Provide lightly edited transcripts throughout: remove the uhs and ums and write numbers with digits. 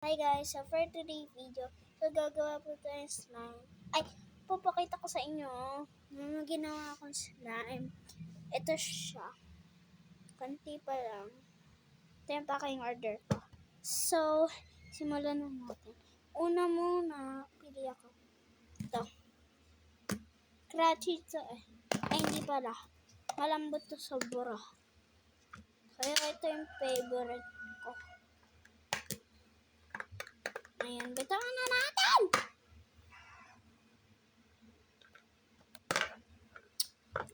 Hi guys, so for today video, gagawa po tayo ng slime. Ay, papakita ko sa inyo yung ginawa akong slime. Ito siya. Kanti pa lang. Ito yung packing order ko. So, simulan na natin. Una muna, pili ako. Ito. Crunchy ito eh. Ay, hindi pala. Malambot to sobra. Kaya ito yung favorite ko. Ayan, bitawan na natin!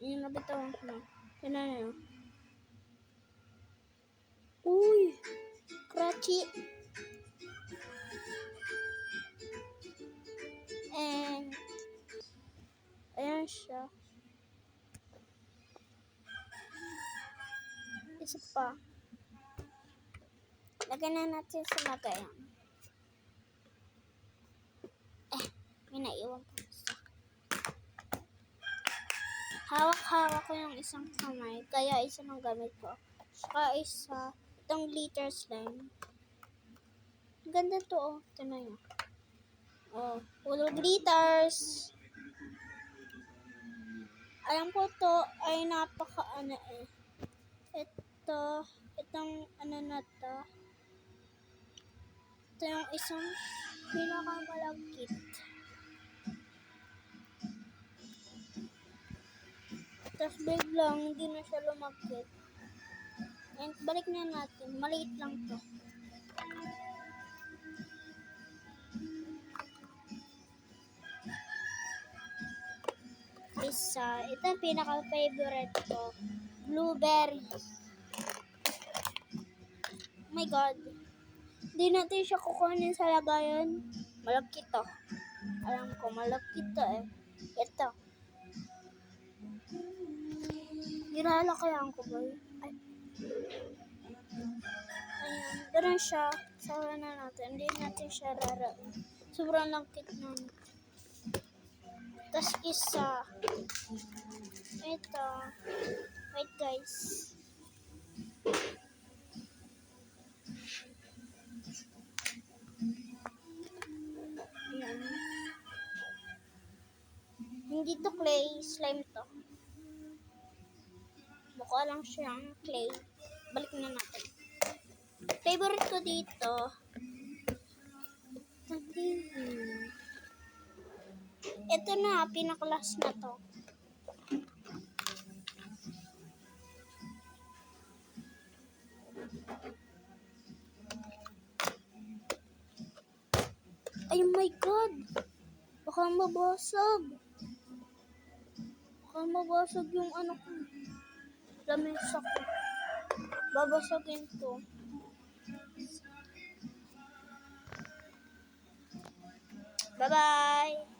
Ayan, nabitawan ko na. Yan na yun. Uy! Crunchy! And, ayan siya. Isa pa. Lagyan na natin sa lagayan. May naiwan pa isa. Hawak-hawak ko yung isang kamay, kaya isa ng gamit ko. Saka isa, itong glitter slime. Ganda to oh. Ito na yun. Oh, full glitters. Alam ko to ay napaka eh. Itong na to. Ito yung isang pinakamalagkit. Tapos biglang hindi na siya lumagkit. And balik na natin. Maliit lang to. Isa. Ito yung pinaka-favorite ko. Blueberry. Oh my God. Hindi natin siya kukunin sa lagayan. Malagkit to. Alam ko, malagkit to eh. Ito. Nilalakayan ko ba yun? Ay. Ayan. Ganun siya. Sawa na natin. Hindi natin siya sobrang langkit na. Tapos isa. Ito. Wait guys. Ayan. Hindi to clay. Slime to. Mukha lang siyang clay. Balik na natin. Favorite ko dito. Ito na. Pinakalas na to. Ay my God! Baka mabasag. Baka mabasag yung ano ko. Lamesa ko. Babasagin to. Bye-bye!